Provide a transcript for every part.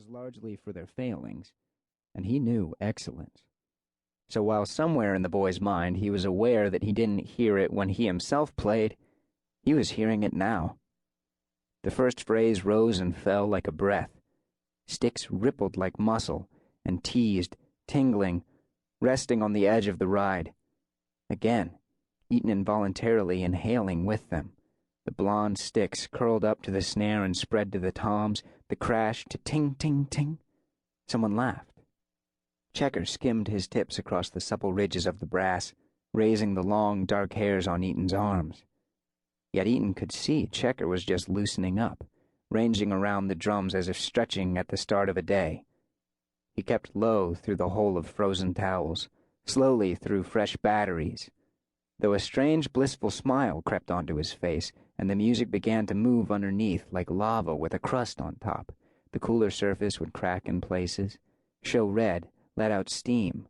was largely for their failings, and he knew excellence. So while somewhere in the boy's mind he was aware that he didn't hear it when he himself played, he was hearing it now. The first phrase rose and fell like a breath. Sticks rippled like muscle and teased, tingling, resting on the edge of the ride. Again, Eaton involuntarily inhaling with them. The blonde sticks curled up to the snare and spread to the toms, the crash to ting, ting, ting. Someone laughed. Checker skimmed his tips across the supple ridges of the brass, raising the long, dark hairs on Eaton's arms. Yet Eaton could see Checker was just loosening up, ranging around the drums as if stretching at the start of a day. He kept low through the hole of frozen towels, slowly through fresh batteries, though a strange, blissful smile crept onto his face, and the music began to move underneath like lava with a crust on top. The cooler surface would crack in places, show red, let out steam.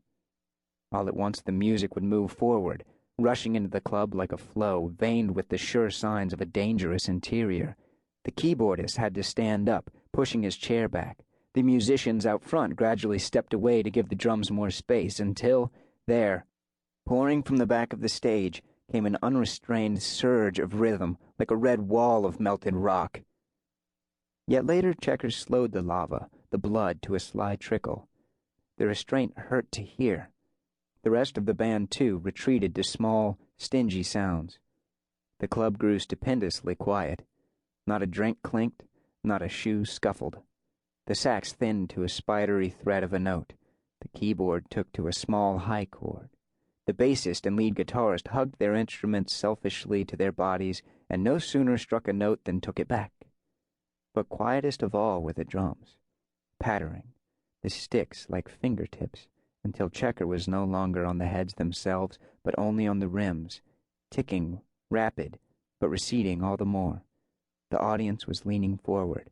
All at once the music would move forward, rushing into the club like a flow, veined with the sure signs of a dangerous interior. The keyboardist had to stand up, pushing his chair back. The musicians out front gradually stepped away to give the drums more space until, there, pouring from the back of the stage, came an unrestrained surge of rhythm like a red wall of melted rock. Yet later Checker slowed the lava, the blood, to a sly trickle. The restraint hurt to hear. The rest of the band, too, retreated to small, stingy sounds. The club grew stupendously quiet. Not a drink clinked, not a shoe scuffled. The sax thinned to a spidery thread of a note. The keyboard took to a small high chord. The bassist and lead guitarist hugged their instruments selfishly to their bodies and no sooner struck a note than took it back. But quietest of all were the drums, pattering, the sticks like fingertips, until Checker was no longer on the heads themselves, but only on the rims, ticking, rapid, but receding all the more. The audience was leaning forward,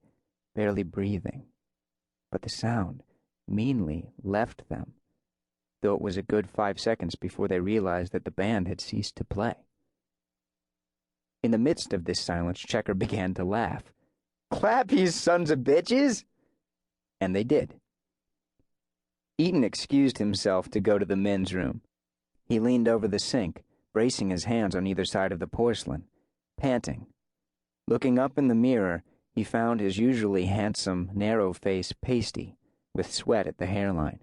barely breathing. But the sound, meanly, left them, though it was a good 5 seconds before they realized that the band had ceased to play. In the midst of this silence, Checker began to laugh. "Clap, you sons of bitches!" And they did. Eaton excused himself to go to the men's room. He leaned over the sink, bracing his hands on either side of the porcelain, panting. Looking up in the mirror, he found his usually handsome, narrow face pasty, with sweat at the hairline.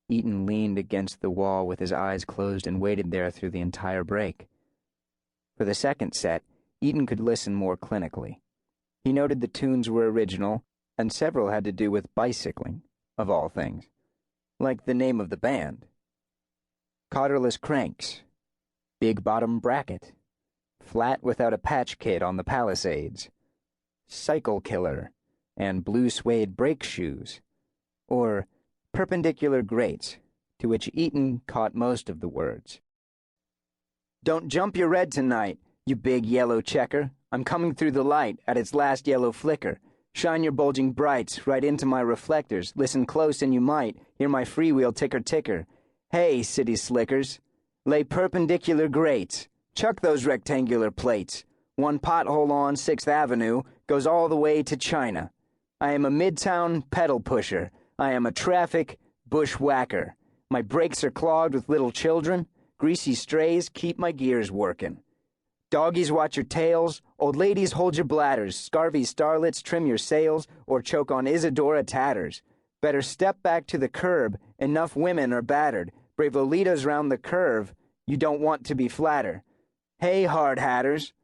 Eaton leaned against the wall with his eyes closed and waited there through the entire break. For the second set, Eaton could listen more clinically. He noted the tunes were original, and several had to do with bicycling, of all things. Like the name of the band. Cotterless Cranks, Big Bottom Bracket, Flat Without a Patch Kit on the Palisades, Cycle Killer, and Blue Suede Brake Shoes, or Perpendicular Grates, to which Eaton caught most of the words. "Don't jump your red tonight, you big yellow checker. I'm coming through the light at its last yellow flicker. Shine your bulging brights right into my reflectors. Listen close and you might hear my freewheel ticker-ticker. Hey, city slickers, lay perpendicular grates. Chuck those rectangular plates. One pothole on 6th Avenue goes all the way to China. I am a midtown pedal pusher. I am a traffic bushwhacker. My brakes are clogged with little children. Greasy strays keep my gears working. Doggies watch your tails, old ladies hold your bladders, scarvy starlets trim your sails, or choke on Isadora tatters. Better step back to the curb, enough women are battered. Brave Lolitas round the curve, you don't want to be flatter. Hey, hard hatters,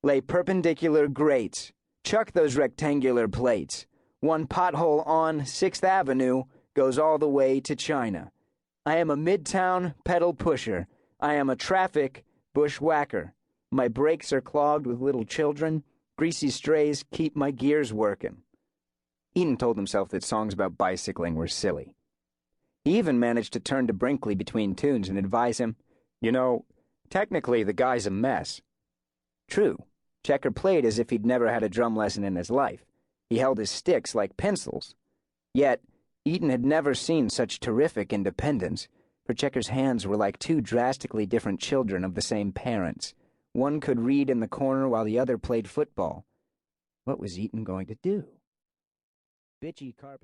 lay perpendicular grates. Chuck those rectangular plates. One pothole on 6th Avenue goes all the way to China. I am a midtown pedal pusher. I am a traffic bushwhacker. My brakes are clogged with little children. Greasy strays keep my gears working." Eaton told himself that songs about bicycling were silly. He even managed to turn to Brinkley between tunes and advise him, "You know, technically the guy's a mess." True, Checker played as if he'd never had a drum lesson in his life. He held his sticks like pencils. Yet, Eaton had never seen such terrific independence, for Checker's hands were like two drastically different children of the same parents. One could read in the corner while the other played football. What was Eaton going to do? Bitchy carping.